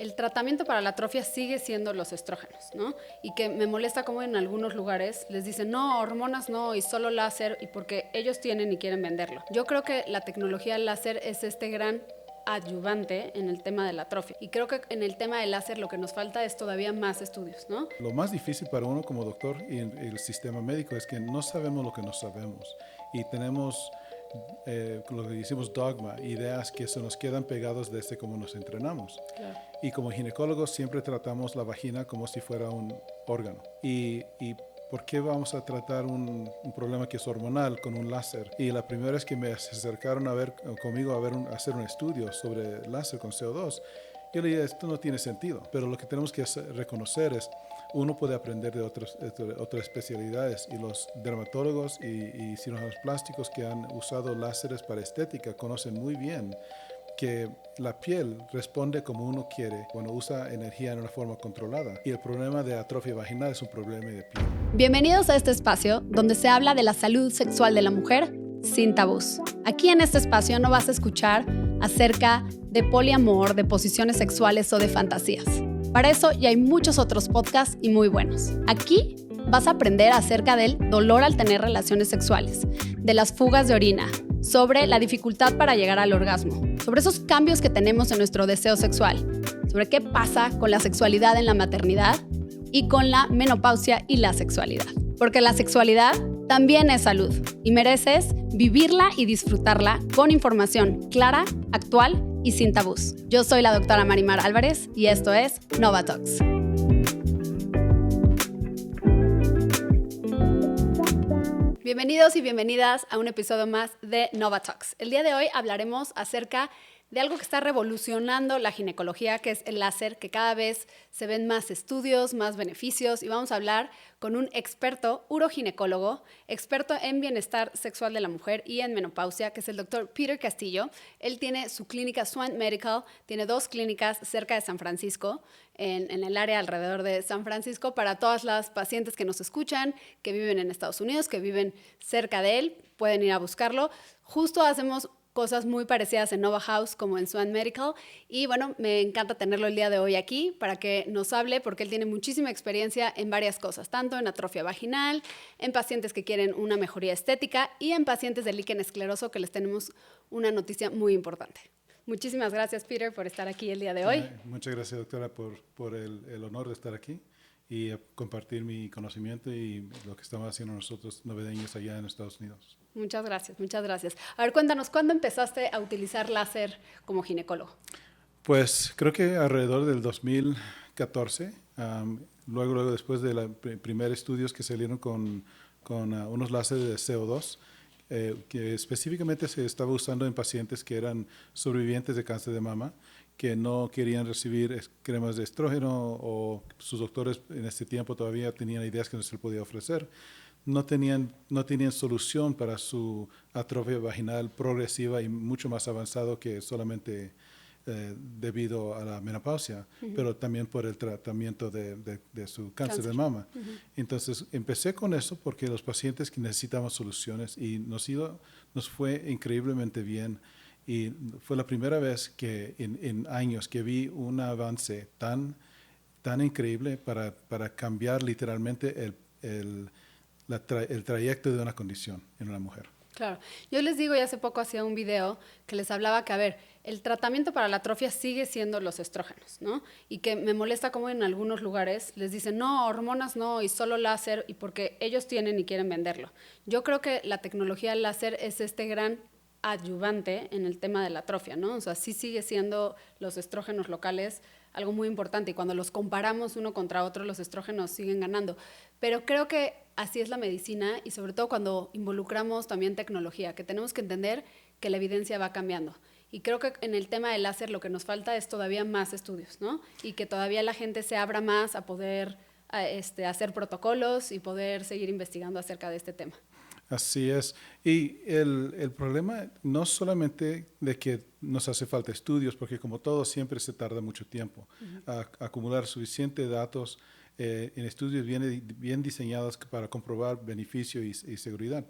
el tratamiento para la atrofia sigue siendo los estrógenos, ¿no? Y que me molesta como en algunos lugares les dicen, no, hormonas no, y solo láser, y porque ellos tienen y quieren venderlo. Yo creo que la tecnología láser es este gran adyuvante en el tema de la atrofia. Y creo que en el tema del láser lo que nos falta es todavía más estudios, ¿no? Lo más difícil para uno como doctor y el sistema médico es que no sabemos lo que no sabemos y tenemos lo que decimos dogma, ideas que se nos quedan pegados desde cómo nos entrenamos. Claro. Y como ginecólogos siempre tratamos la vagina como si fuera un órgano. Y ¿por qué vamos a tratar un problema que es hormonal con un láser? Y la primera vez que me acercaron a ver conmigo a hacer un estudio sobre láser con CO2, yo le dije, esto no tiene sentido. Pero lo que tenemos que reconocer es, uno puede aprender de otras especialidades y los dermatólogos y cirujanos plásticos que han usado láseres para estética conocen muy bien que la piel responde como uno quiere cuando usa energía en una forma controlada. Y el problema de atrofia vaginal es un problema de piel. Bienvenidos a este espacio donde se habla de la salud sexual de la mujer sin tabús. Aquí en este espacio no vas a escuchar acerca de poliamor, de posiciones sexuales o de fantasías. Para eso ya hay muchos otros podcasts y muy buenos. Aquí vas a aprender acerca del dolor al tener relaciones sexuales, de las fugas de orina, sobre la dificultad para llegar al orgasmo, sobre esos cambios que tenemos en nuestro deseo sexual, sobre qué pasa con la sexualidad en la maternidad y con la menopausia y la sexualidad. Porque la sexualidad también es salud y mereces vivirla y disfrutarla con información clara, actual y sin tabús. Yo soy la doctora Marimar Álvarez y esto es Nova Talks. Bienvenidos y bienvenidas a un episodio más de Nova Talks. El día de hoy hablaremos acerca de algo que está revolucionando la ginecología, que es el láser, que cada vez se ven más estudios, más beneficios, y vamos a hablar con un experto uroginecólogo, experto en bienestar sexual de la mujer y en menopausia, que es el doctor Peter Castillo. Él tiene su clínica Swan Medical, tiene 2 clínicas cerca de San Francisco, en el área alrededor de San Francisco, para todas las pacientes que nos escuchan, que viven en Estados Unidos, que viven cerca de él, pueden ir a buscarlo. Justo hacemos cosas muy parecidas en Nova House como en Swan Medical, y bueno, me encanta tenerlo el día de hoy aquí para que nos hable, porque él tiene muchísima experiencia en varias cosas, tanto en atrofia vaginal, en pacientes que quieren una mejoría estética y en pacientes de líquen escleroso, que les tenemos una noticia muy importante. Muchísimas gracias, Peter, por estar aquí el día de hoy. Muchas gracias, doctora, por el honor de estar aquí y compartir mi conocimiento y lo que estamos haciendo nosotros novedeños allá en Estados Unidos. Muchas gracias, muchas gracias. A ver, cuéntanos, ¿cuándo empezaste a utilizar láser como ginecólogo? Pues creo que alrededor del 2014, luego después de los primeros estudios que salieron con unos láseres de CO2, que específicamente se estaba usando en pacientes que eran sobrevivientes de cáncer de mama, que no querían recibir cremas de estrógeno, o sus doctores en este tiempo todavía tenían ideas que no se les podía ofrecer. No tenían solución para su atrofia vaginal progresiva y mucho más avanzado que solamente debido a la menopausia, pero también por el tratamiento de su cáncer de mama. Entonces empecé con eso porque los pacientes que necesitaban soluciones, y nos fue increíblemente bien, y fue la primera vez que en años que vi un avance tan increíble para cambiar literalmente el trayecto de una condición en una mujer. Claro. Yo les digo, y hace poco hacía un video que les hablaba que, a ver, el tratamiento para la atrofia sigue siendo los estrógenos, ¿no? Y que me molesta como en algunos lugares les dicen, no, hormonas no, y solo láser, y porque ellos tienen y quieren venderlo. Yo creo que la tecnología láser es este gran adyuvante en el tema de la atrofia, ¿no? O sea, sí sigue siendo los estrógenos locales algo muy importante, y cuando los comparamos uno contra otro, los estrógenos siguen ganando. Pero creo que así es la medicina, y sobre todo cuando involucramos también tecnología, que tenemos que entender que la evidencia va cambiando. Y creo que en el tema del láser lo que nos falta es todavía más estudios, ¿no? Y que todavía la gente se abra más a poder hacer protocolos y poder seguir investigando acerca de este tema. Así es. Y el problema no solamente de que nos hace falta estudios, porque como todo siempre se tarda mucho tiempo a acumular suficientes datos en estudios bien diseñados para comprobar beneficio y seguridad.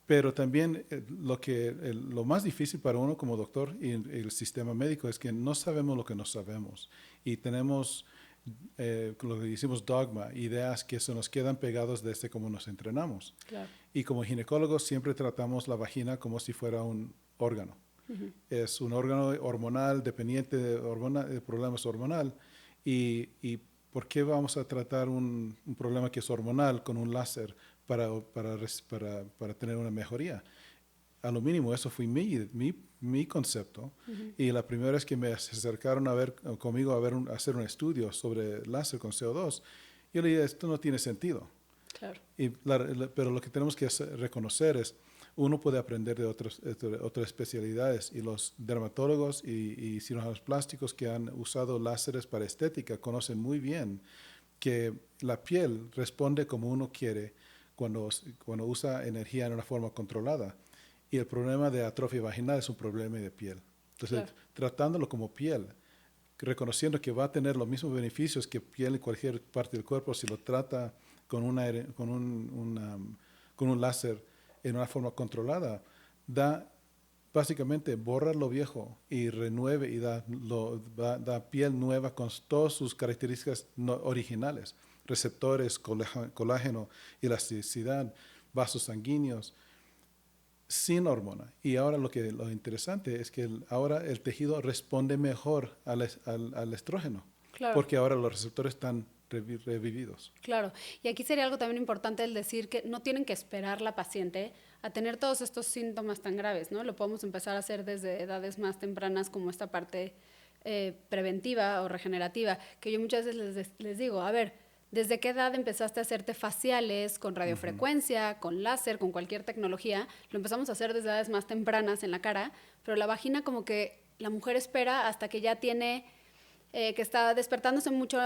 Pero también lo más difícil para uno como doctor y el sistema médico es que no sabemos lo que no sabemos. Y tenemos lo que decimos dogma, ideas que se nos quedan pegados desde cómo nos entrenamos. Claro. Y como ginecólogos siempre tratamos la vagina como si fuera un órgano. Es un órgano hormonal, dependiente de problemas hormonal. Y ¿por qué vamos a tratar un problema que es hormonal con un láser para tener una mejoría? A lo mínimo, eso fue mi concepto. Y la primera vez que me se acercaron conmigo a hacer un estudio sobre láser con CO2, yo le dije, esto no tiene sentido. Claro. Pero lo que tenemos que reconocer es, uno puede aprender de otras especialidades, y los dermatólogos y cirujanos plásticos que han usado láseres para estética conocen muy bien que la piel responde como uno quiere cuando usa energía en una forma controlada. Y el problema de atrofia vaginal es un problema de piel. Entonces, Claro. tratándolo como piel, reconociendo que va a tener los mismos beneficios que piel en cualquier parte del cuerpo si lo trata con un láser en una forma controlada, básicamente borra lo viejo y renueve y da piel nueva con todas sus características originales, receptores, colágeno, elasticidad, vasos sanguíneos, sin hormona. Y ahora lo interesante es que ahora el tejido responde mejor al estrógeno, Claro. porque ahora los receptores están revividos. Claro, y aquí sería algo también importante el decir que no tienen que esperar la paciente a tener todos estos síntomas tan graves, ¿no? Lo podemos empezar a hacer desde edades más tempranas, como esta parte preventiva o regenerativa, que yo muchas veces les digo, a ver, ¿desde qué edad empezaste a hacerte faciales con radiofrecuencia, con láser, con cualquier tecnología? Lo empezamos a hacer desde edades más tempranas en la cara, pero la vagina como que la mujer espera hasta que ya tiene... que está despertándose mucho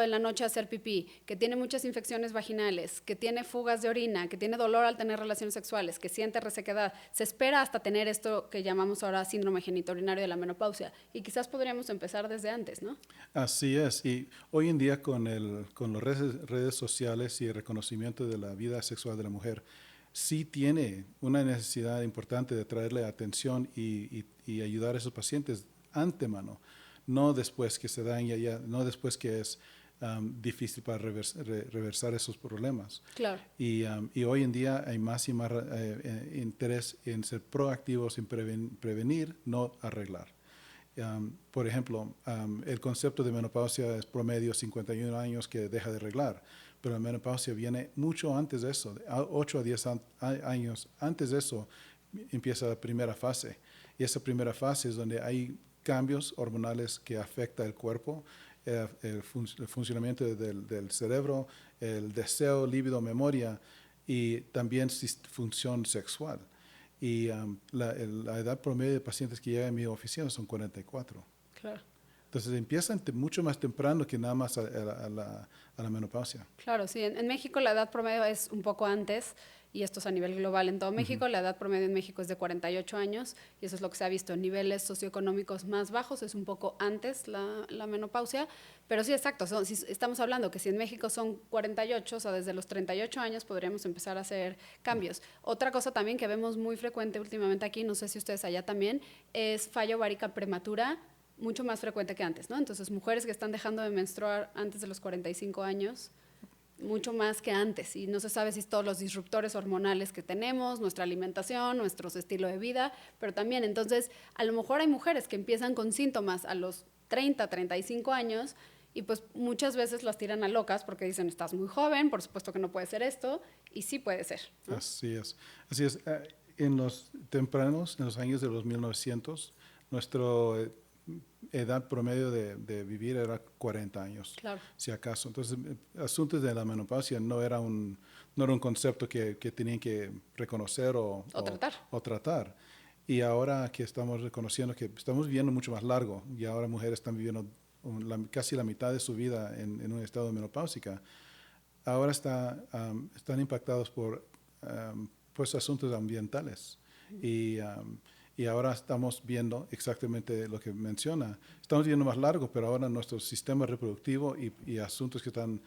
en la noche a hacer pipí, que tiene muchas infecciones vaginales, que tiene fugas de orina, que tiene dolor al tener relaciones sexuales, que siente resequedad. Se espera hasta tener esto que llamamos ahora síndrome genitourinario de la menopausia. Y quizás podríamos empezar desde antes, ¿no? Así es. Y hoy en día con las redes sociales y el reconocimiento de la vida sexual de la mujer, sí tiene una necesidad importante de traerle atención y ayudar a esos pacientes antemano. No después que se daña ya, no después que es difícil para reversar esos problemas. Claro. Y hoy en día hay más y más interés en ser proactivos, en prevenir, no arreglar. Por ejemplo, el concepto de menopausia es promedio 51 años que deja de arreglar, pero la menopausia viene mucho antes de eso, 8 a 10 años antes de eso empieza la primera fase. Y esa primera fase es donde hay cambios hormonales que afectan el cuerpo, el funcionamiento del cerebro, el deseo, líbido, memoria y también función sexual. Y la edad promedio de pacientes que llegan a mi oficina son 44. Claro. Entonces empiezan mucho más temprano que nada más a la menopausia. Claro, sí. En México la edad promedio es un poco antes, y esto es a nivel global en todo México. La edad promedio en México es de 48 años, y eso es lo que se ha visto en niveles socioeconómicos más bajos, es un poco antes la menopausia. Pero sí, exacto, si estamos hablando que si en México son 48, o sea, desde los 38 años podríamos empezar a hacer cambios. Otra cosa también que vemos muy frecuente últimamente aquí, no sé si ustedes allá también, es fallo ovárica prematura, mucho más frecuente que antes, ¿no? Entonces, mujeres que están dejando de menstruar antes de los 45 años, mucho más que antes, y no se sabe si es todos los disruptores hormonales que tenemos, nuestra alimentación, nuestro estilo de vida, pero también, entonces, a lo mejor hay mujeres que empiezan con síntomas a los 30, 35 años, y pues muchas veces las tiran a locas porque dicen, estás muy joven, por supuesto que no puede ser esto, y sí puede ser, ¿no? Así es. Así es. En los tempranos, en los años de los 1900, nuestra edad promedio de vivir era 40 años, Claro. si acaso. Entonces, asuntos de la menopausia no era un concepto que tenían que reconocer o tratar. Y ahora que estamos reconociendo que estamos viviendo mucho más largo, y ahora mujeres están viviendo casi la mitad de su vida en un estado de menopáusica, ahora están impactados por pues, asuntos ambientales. Y ahora estamos viendo exactamente lo que menciona. Estamos viendo más largo, pero ahora nuestro sistema reproductivo y asuntos que están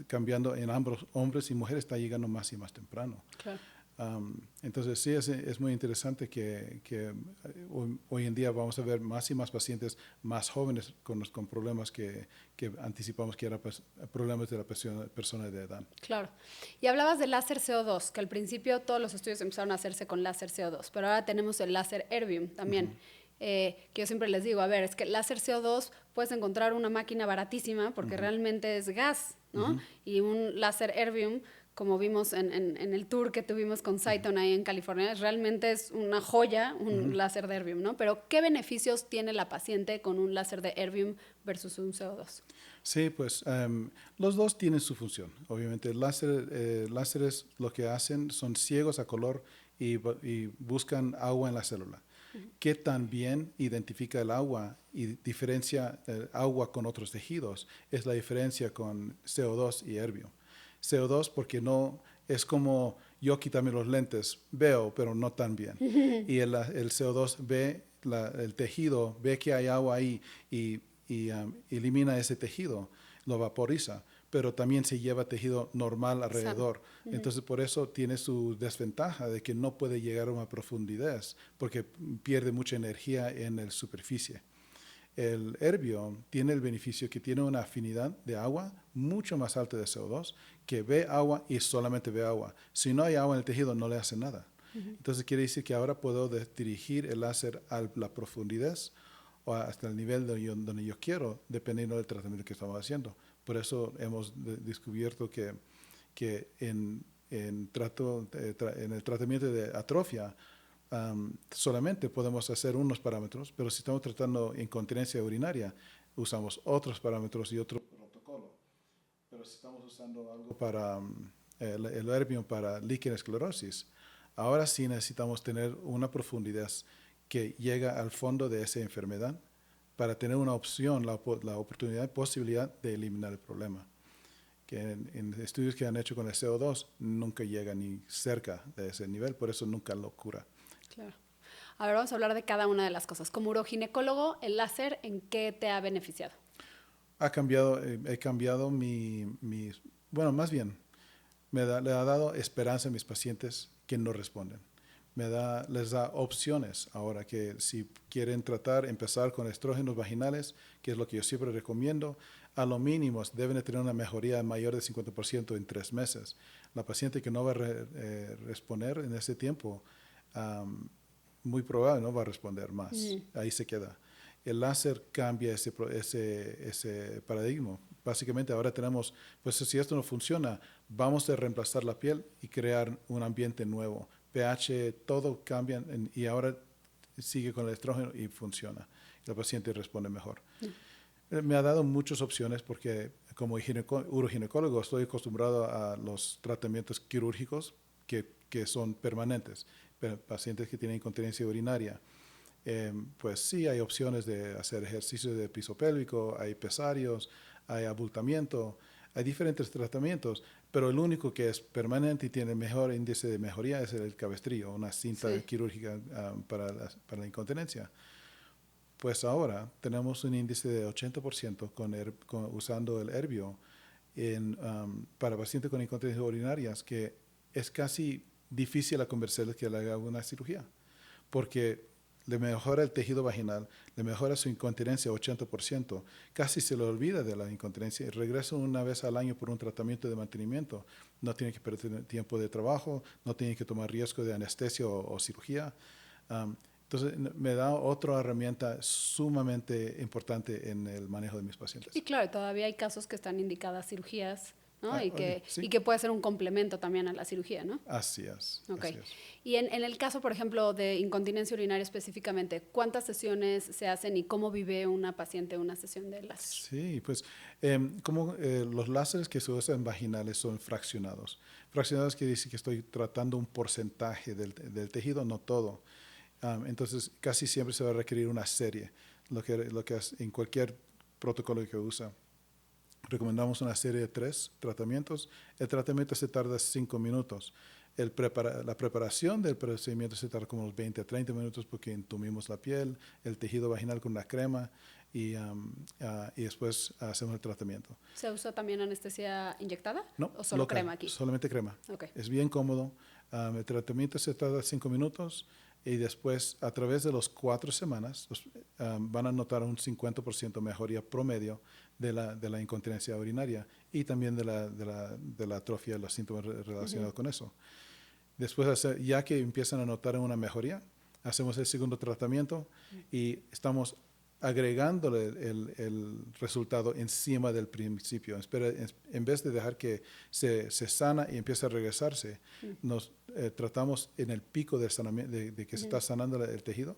cambiando en ambos hombres y mujeres está llegando más y más temprano. Claro. Entonces sí, es muy interesante que hoy en día vamos a ver más y más pacientes más jóvenes con problemas que anticipamos que eran problemas de la persona de edad. Claro. Y hablabas del láser CO2, que al principio todos los estudios empezaron a hacerse con láser CO2, pero ahora tenemos el láser Erbium también. Que yo siempre les digo, a ver, es que el láser CO2 puedes encontrar una máquina baratísima porque realmente es gas, ¿no? Y un láser Erbium, como vimos en el tour que tuvimos con Cyton ahí en California, realmente es una joya, un láser de Erbium, ¿no? Pero ¿qué beneficios tiene la paciente con un láser de Erbium versus un CO2? Sí, pues los dos tienen su función. Obviamente, láseres lo que hacen son ciegos a color y buscan agua en la célula. ¿Qué tan bien identifica el agua y diferencia el agua con otros tejidos? Es la diferencia con CO2 y Erbium. CO2 porque no es como yo quitarme los lentes, veo, pero no tan bien. Y el CO2 ve el tejido, ve que hay agua ahí y elimina ese tejido, lo vaporiza, pero también se lleva tejido normal alrededor. Entonces, por eso tiene su desventaja de que no puede llegar a una profundidad, porque pierde mucha energía en la superficie. El Erbium tiene el beneficio que tiene una afinidad de agua mucho más alta de CO2, que ve agua y solamente ve agua. Si no hay agua en el tejido, no le hace nada. Entonces, quiere decir que ahora puedo dirigir el láser a la profundidad o hasta el nivel donde yo quiero, dependiendo del tratamiento que estamos haciendo. Por eso hemos descubierto que en el tratamiento de atrofia solamente podemos hacer unos parámetros, pero si estamos tratando incontinencia urinaria, usamos otros parámetros y otro protocolo. Pero si estamos usando algo para el Erbium para líquida esclerosis, ahora sí necesitamos tener una profundidad que llega al fondo de esa enfermedad para tener una opción, la oportunidad, posibilidad de eliminar el problema. Que en estudios que han hecho con el CO2 nunca llega ni cerca de ese nivel, por eso nunca lo cura. Claro. A ver, vamos a hablar de cada una de las cosas. Como uroginecólogo, el láser, ¿en qué te ha beneficiado? He cambiado bueno, más bien, le ha dado esperanza a mis pacientes que no responden. Les da opciones ahora que si quieren empezar con estrógenos vaginales, que es lo que yo siempre recomiendo, a lo mínimo deben de tener una mejoría mayor del 50% en 3 meses. La paciente que no va a responder en ese tiempo, muy probable no va a responder más. Ahí se queda. El láser cambia ese paradigma. Básicamente ahora tenemos, pues si esto no funciona, vamos a reemplazar la piel y crear un ambiente nuevo. pH, todo cambia y ahora sigue con el estrógeno y funciona. La paciente responde mejor. Me ha dado muchas opciones porque como uroginecólogo estoy acostumbrado a los tratamientos quirúrgicos que son permanentes. Pacientes que tienen incontinencia urinaria, pues sí hay opciones de hacer ejercicio de piso pélvico, hay pesarios, hay abultamiento, hay diferentes tratamientos, pero el único que es permanente y tiene mejor índice de mejoría es el cabestrillo, una cinta quirúrgica para la incontinencia. Pues ahora tenemos un índice de 80% usando el Erbium para pacientes con incontinencia urinarias, que es casi difícil a convencerles que le haga una cirugía, porque le mejora el tejido vaginal, le mejora su incontinencia 80%, casi se le olvida de la incontinencia y regresa una vez al año por un tratamiento de mantenimiento. No tiene que perder tiempo de trabajo, no tiene que tomar riesgo de anestesia o cirugía. Entonces, me da otra herramienta sumamente importante en el manejo de mis pacientes. Y claro, todavía hay casos que están indicadas cirugías, ¿no? Y Sí. que puede ser un complemento también a la cirugía, ¿no? Así es. Ok. Así es. Y en el caso, por ejemplo, de incontinencia urinaria específicamente, ¿cuántas sesiones se hacen y cómo vive una paciente una sesión de láser? Sí, pues los láseres que se usan vaginales son fraccionados. Fraccionados quiere decir que estoy tratando un porcentaje del tejido, no todo. Entonces, casi siempre se va a requerir una serie, lo que es en cualquier protocolo que usa. Recomendamos una serie de 3 tratamientos. El tratamiento se tarda 5 minutos. La preparación del procedimiento se tarda como unos 20 a 30 minutos porque entumimos la piel, el tejido vaginal con una crema y después hacemos el tratamiento. ¿Se usa también anestesia inyectada? No, ¿O solo local, crema aquí? solamente crema. Okay. Es bien cómodo. El tratamiento se tarda 5 minutos y después, a través de las 4 semanas, van a notar un 50% mejoría promedio de la incontinencia urinaria y también de la atrofia, los síntomas relacionados con eso. Después, ya que empiezan a notar una mejoría, hacemos el segundo tratamiento y estamos agregándole el resultado encima del principio. En vez de dejar que se sana y empiece a regresarse, nos tratamos en el pico del sanamiento, de que se está sanando el tejido,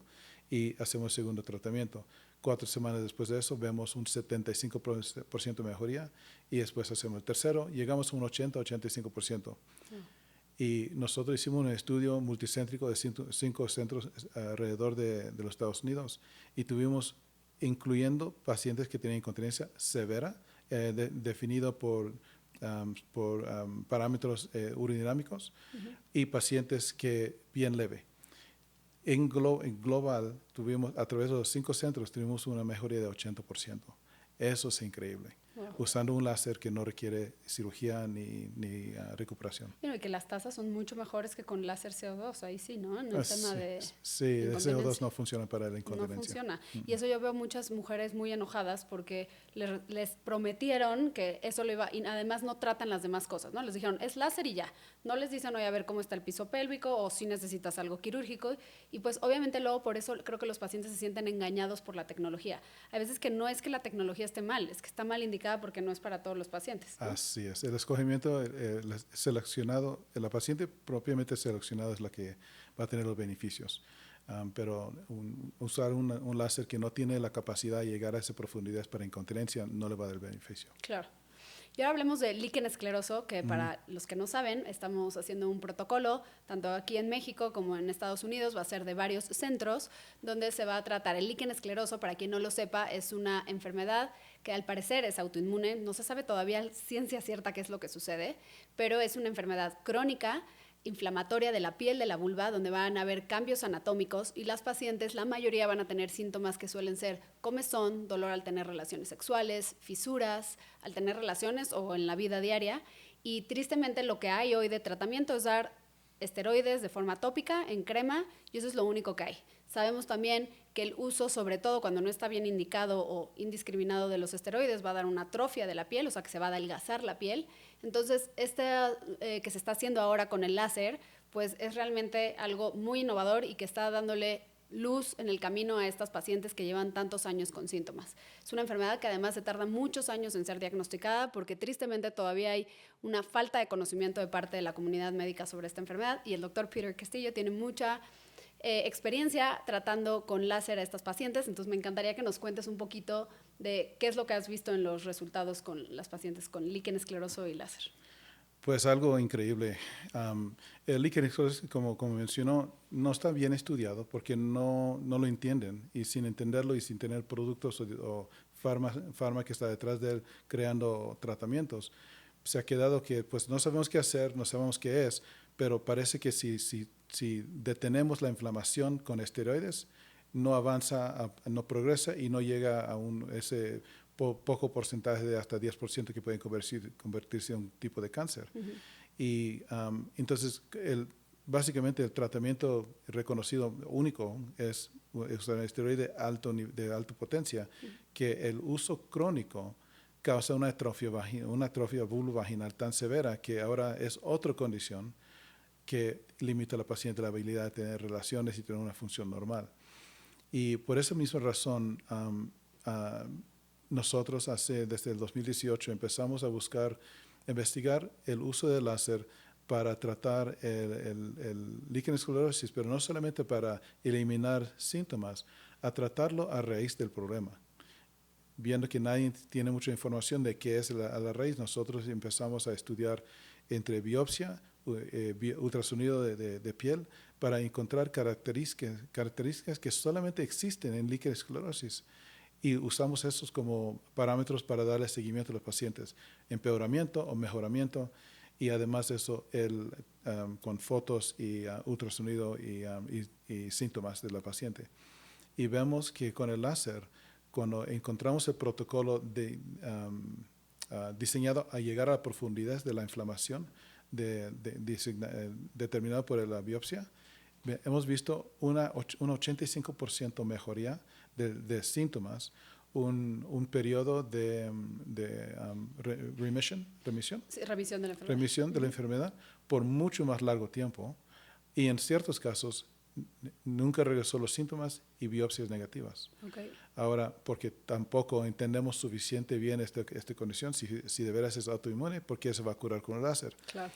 y hacemos el segundo tratamiento. 4 semanas después de eso vemos un 75% de mejoría y después hacemos el tercero, llegamos a un 80-85%. Y nosotros hicimos un estudio multicéntrico de 5 centros alrededor de los Estados Unidos y tuvimos, incluyendo pacientes que tienen incontinencia severa, definido por parámetros urinodinámicos, y pacientes que bien leve. En global, tuvimos, a través de los 5 centros, tuvimos una mejoría de 80%. Eso es increíble. Wow. Usando un láser que no requiere cirugía ni recuperación. Bueno, y que las tasas son mucho mejores que con láser CO2, ahí sí, ¿no? En el tema de sí, el CO2 no funciona para la incontinencia. No funciona. Y eso yo veo muchas mujeres muy enojadas porque les prometieron que eso lo iba, y además no tratan las demás cosas, ¿no? Les dijeron, es láser y ya. No les dicen, oye, a ver cómo está el piso pélvico o si necesitas algo quirúrgico. Y pues obviamente luego por eso creo que los pacientes se sienten engañados por la tecnología. Hay veces que no es que la tecnología esté mal, es que está mal indicada porque no es para todos los pacientes, ¿no? Así es. El escogimiento seleccionado, la paciente propiamente seleccionada es la que va a tener los beneficios. Pero usar un láser que no tiene la capacidad de llegar a esa profundidad para incontinencia no le va a dar beneficio. Claro. Y ahora hablemos del líquen escleroso, que para los que no saben, estamos haciendo un protocolo, tanto aquí en México como en Estados Unidos, va a ser de varios centros, donde se va a tratar el líquen escleroso. Para quien no lo sepa, es una enfermedad que al parecer es autoinmune. No se sabe todavía ciencia cierta qué es lo que sucede, pero es una enfermedad crónica, inflamatoria de la piel de la vulva, donde van a haber cambios anatómicos y las pacientes, la mayoría van a tener síntomas que suelen ser comezón, dolor al tener relaciones sexuales, fisuras, al tener relaciones o en la vida diaria. Y tristemente lo que hay hoy de tratamiento es dar esteroides de forma tópica en crema y eso es lo único que hay. Sabemos también que el uso, sobre todo cuando no está bien indicado o indiscriminado de los esteroides, va a dar una atrofia de la piel, o sea que se va a adelgazar la piel. Entonces, que se está haciendo ahora con el láser, pues es realmente algo muy innovador y que está dándole luz en el camino a estas pacientes que llevan tantos años con síntomas. Es una enfermedad que además se tarda muchos años en ser diagnosticada porque tristemente todavía hay una falta de conocimiento de parte de la comunidad médica sobre esta enfermedad y el doctor Peter Castillo tiene mucha experiencia tratando con láser a estas pacientes, entonces me encantaría que nos cuentes un poquito de qué es lo que has visto en los resultados con las pacientes con líquen escleroso y láser. Pues algo increíble. El líquen escleroso, como mencionó, no está bien estudiado porque no lo entienden, y sin entenderlo y sin tener productos o farma que está detrás de él creando tratamientos, se ha quedado que pues no sabemos qué hacer, no sabemos qué es, pero parece que si detenemos la inflamación con esteroides, no avanza, no progresa y no llega a ese poco porcentaje de hasta 10% que pueden convertirse en un tipo de cáncer. Y entonces, básicamente el tratamiento reconocido único es usar un esteroide de alta potencia, que el uso crónico causa una atrofia vulvovaginal tan severa que ahora es otra condición que limita a la paciente la habilidad de tener relaciones y tener una función normal. Y por esa misma razón, nosotros desde el 2018 empezamos a investigar el uso del láser para tratar el líquen esclerosis, pero no solamente para eliminar síntomas, a tratarlo a raíz del problema. Viendo que nadie tiene mucha información de qué es a la raíz, nosotros empezamos a estudiar entre biopsia, ultrasonido de piel, para encontrar características que solamente existen en líquen esclerosis. Y usamos estos como parámetros para darle seguimiento a los pacientes, empeoramiento o mejoramiento, y además de eso, con fotos y ultrasonido y síntomas de la paciente. Y vemos que con el láser cuando encontramos el protocolo diseñado a llegar a la profundidad de la inflamación determinado por la biopsia, hemos visto un 85% mejoría de síntomas, un periodo de remisión, Sí, remisión de la enfermedad. remisión de la enfermedad por mucho más largo tiempo, y en ciertos casos nunca regresó los síntomas y biopsias negativas. Okay. Ahora, porque tampoco entendemos suficiente bien esta condición, si de veras es autoinmune, ¿por qué se va a curar con el láser? Claro.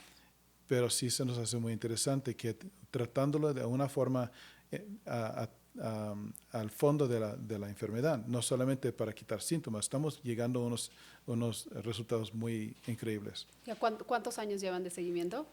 Pero sí se nos hace muy interesante que tratándolo de una forma al fondo de la enfermedad, no solamente para quitar síntomas, estamos llegando a unos resultados muy increíbles. ¿Ya cuántos años llevan de seguimiento?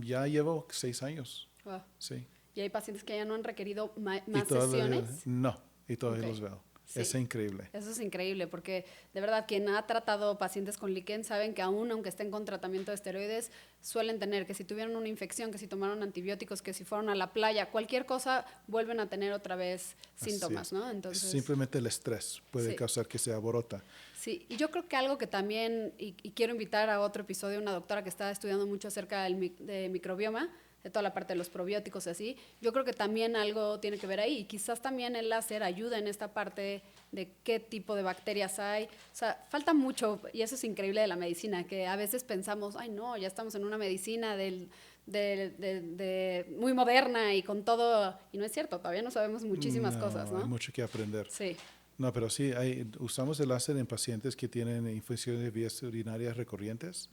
Ya llevo 6 años. Wow. Sí. ¿Y hay pacientes que ya no han requerido más todavía, sesiones? no, y todavía Okay. los veo. Sí. Es increíble. Eso es increíble porque de verdad quien ha tratado pacientes con líquen saben que aunque estén con tratamiento de esteroides, suelen tener que si tuvieron una infección, que si tomaron antibióticos, que si fueron a la playa, cualquier cosa, vuelven a tener otra vez síntomas, ¿no? Entonces, simplemente el estrés puede sí. causar que se aborota. Sí, y yo creo que algo que también, y quiero invitar a otro episodio, una doctora que está estudiando mucho acerca de microbioma, de toda la parte de los probióticos y así, yo creo que también algo tiene que ver ahí. Y quizás también el láser ayuda en esta parte de qué tipo de bacterias hay. O sea, falta mucho, y eso es increíble de la medicina, que a veces pensamos, ay no, ya estamos en una medicina muy moderna y con todo, y no es cierto, todavía no sabemos muchísimas cosas, ¿no? Hay mucho que aprender. Sí. No, pero sí, usamos el láser en pacientes que tienen infecciones de vías urinarias recurrentes,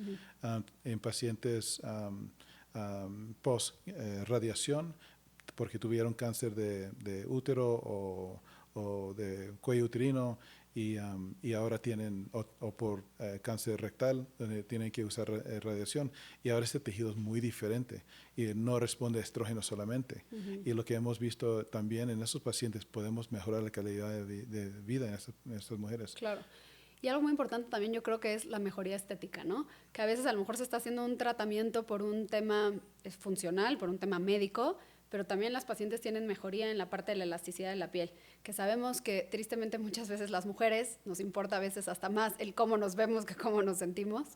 en pacientes post radiación, porque tuvieron cáncer de útero o de cuello uterino y ahora tienen, o por cáncer rectal, donde tienen que usar radiación, y ahora este tejido es muy diferente y no responde a estrógeno solamente. Y lo que hemos visto también en esos pacientes, podemos mejorar la calidad de vida en estas mujeres. Claro. Y algo muy importante también yo creo que es la mejoría estética, ¿no? Que a veces a lo mejor se está haciendo un tratamiento por un tema funcional, por un tema médico, pero también las pacientes tienen mejoría en la parte de la elasticidad de la piel, que sabemos que tristemente muchas veces las mujeres nos importa a veces hasta más el cómo nos vemos que cómo nos sentimos.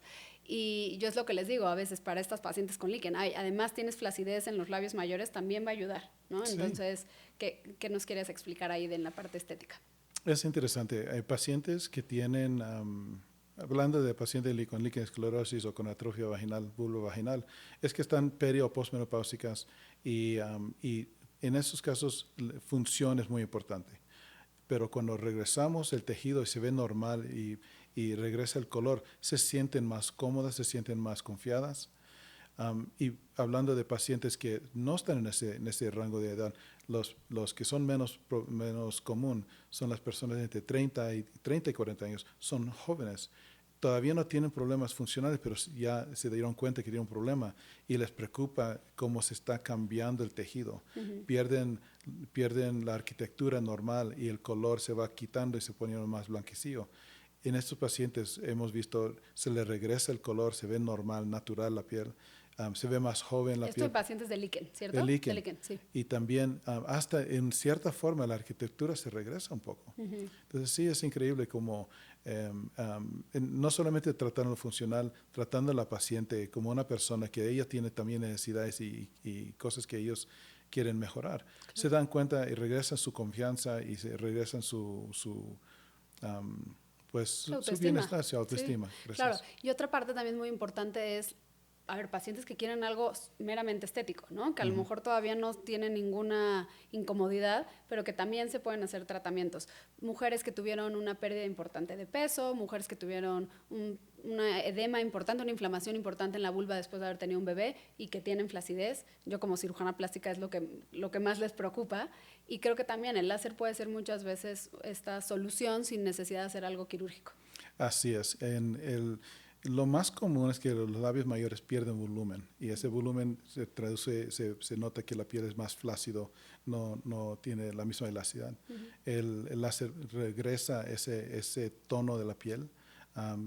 Y yo es lo que les digo a veces para estas pacientes con líquen. Además tienes flacidez en los labios mayores, también va a ayudar, ¿no? Sí. Entonces, ¿qué nos quieres explicar ahí en la parte estética? Es interesante. Hay pacientes que tienen, hablando de pacientes con líquen esclerosis o con atrofia vaginal, vulva vaginal, es que están peri o postmenopáusicas y en esos casos función es muy importante. Pero cuando regresamos el tejido y se ve normal y regresa el color, se sienten más cómodas, se sienten más confiadas. Y hablando de pacientes que no están en ese rango de edad, los que son menos común son las personas entre 30 y 40 años, son jóvenes. Todavía no tienen problemas funcionales, pero ya se dieron cuenta que tienen un problema y les preocupa cómo se está cambiando el tejido. Pierden la arquitectura normal y el color se va quitando y se pone más blanquecillo. En estos pacientes hemos visto, se les regresa el color, se ve normal, natural la piel. Se ve más joven la piel. Esto de pacientes de líquen, ¿cierto? De líquen. De líquen, sí. Y también hasta en cierta forma la arquitectura se regresa un poco. Entonces sí es increíble como no solamente tratando lo funcional, tratando a la paciente como una persona que ella tiene también necesidades y cosas que ellos quieren mejorar. Claro. Se dan cuenta y regresan su confianza y se regresan su bienestar, su autoestima. Sí, claro. Y otra parte también muy importante es, a ver, pacientes que quieren algo meramente estético, ¿no? Que a lo mejor todavía no tienen ninguna incomodidad, pero que también se pueden hacer tratamientos. Mujeres que tuvieron una pérdida importante de peso, mujeres que tuvieron una edema importante, una inflamación importante en la vulva después de haber tenido un bebé y que tienen flacidez. Yo como cirujana plástica es lo que más les preocupa. Y creo que también el láser puede ser muchas veces esta solución sin necesidad de hacer algo quirúrgico. Así es. Lo más común es que los labios mayores pierden volumen y ese volumen se traduce, se nota que la piel es más flácido, no tiene la misma elasticidad. El láser regresa ese tono de la piel,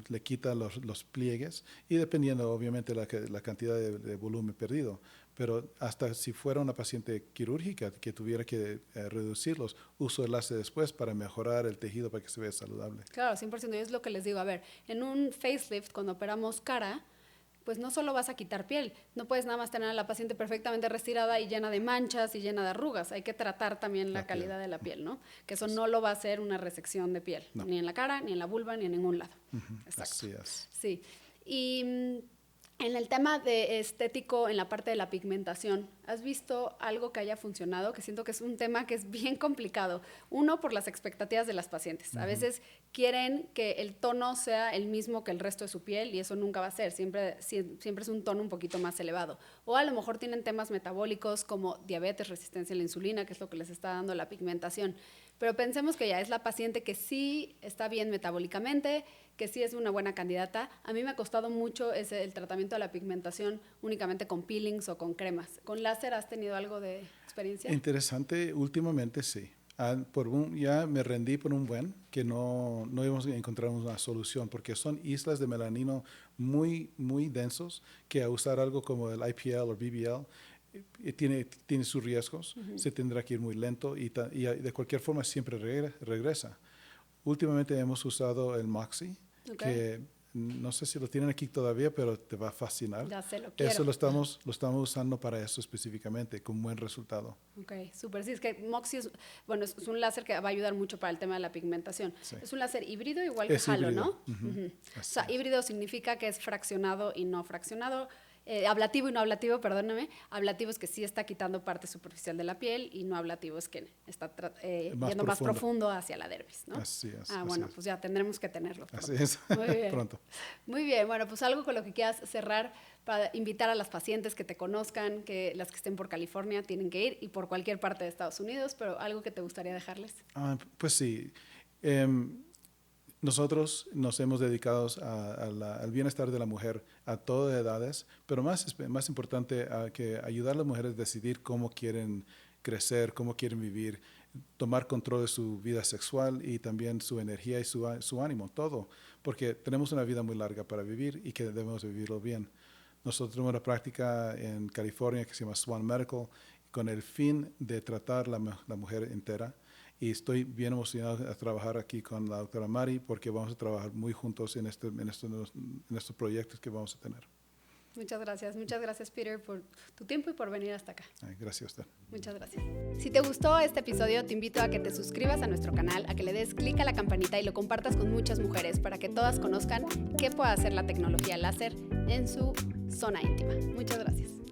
le quita los pliegues y dependiendo obviamente la cantidad de volumen perdido, pero hasta si fuera una paciente quirúrgica que tuviera que reducirlos, uso el láser después para mejorar el tejido para que se vea saludable. Claro, 100%. Y es lo que les digo. A ver, en un facelift, cuando operamos cara, pues no solo vas a quitar piel, no puedes nada más tener a la paciente perfectamente retirada y llena de manchas y llena de arrugas. Hay que tratar también la calidad de la piel, ¿no? Que eso no lo va a hacer una resección de piel, ni en la cara, ni en la vulva, ni en ningún lado. Exacto. Así es. Sí. Y en el tema de estético, en la parte de la pigmentación, ¿has visto algo que haya funcionado? Que siento que es un tema que es bien complicado. Uno, por las expectativas de las pacientes. A veces quieren que el tono sea el mismo que el resto de su piel y eso nunca va a ser. Siempre es un tono un poquito más elevado. O a lo mejor tienen temas metabólicos como diabetes, resistencia a la insulina, que es lo que les está dando la pigmentación. Pero pensemos que ya es la paciente que sí está bien metabólicamente, que sí es una buena candidata. A mí me ha costado mucho el tratamiento de la pigmentación únicamente con peelings o con cremas. ¿Con láser has tenido algo de experiencia? Interesante, últimamente sí. Ya me rendí por un buen que no íbamos a encontrar una solución porque son islas de melanino muy, muy densos que a usar algo como el IPL o BBL tiene sus riesgos, se tendrá que ir muy lento y de cualquier forma siempre regresa. Últimamente hemos usado el Moxi, que no sé si lo tienen aquí todavía, pero te va a fascinar. Ya sé, lo quiero. Eso lo estamos usando para eso específicamente, con buen resultado. Ok, súper. Sí, es que Moxi es un láser que va a ayudar mucho para el tema de la pigmentación. Sí. Es un láser híbrido, igual que Halo, ¿no? O sea, híbrido significa que es fraccionado y no fraccionado. Ablativo y no ablativo, perdóname. Ablativo es que sí está quitando parte superficial de la piel y no ablativo es que está yendo más profundo hacia la dermis, ¿no? Así es. Bueno, pues ya tendremos que tenerlo pronto. Así es, muy bien. Pronto. Muy bien, bueno, pues algo con lo que quieras cerrar para invitar a las pacientes que te conozcan, que las que estén por California tienen que ir y por cualquier parte de Estados Unidos, pero algo que te gustaría dejarles. Pues sí. Nosotros nos hemos dedicado al bienestar de la mujer a todas edades, pero más importante a que ayudar a las mujeres a decidir cómo quieren crecer, cómo quieren vivir, tomar control de su vida sexual y también su energía y su ánimo, todo, porque tenemos una vida muy larga para vivir y que debemos vivirlo bien. Nosotros tenemos una práctica en California que se llama Swan Medical con el fin de tratar la mujer entera. Y estoy bien emocionado a trabajar aquí con la doctora Mari porque vamos a trabajar muy juntos en estos proyectos que vamos a tener. Muchas gracias Peter por tu tiempo y por venir hasta acá. Gracias a usted. Muchas gracias. Si te gustó este episodio, te invito a que te suscribas a nuestro canal, a que le des clic a la campanita y lo compartas con muchas mujeres para que todas conozcan qué puede hacer la tecnología láser en su zona íntima. Muchas gracias.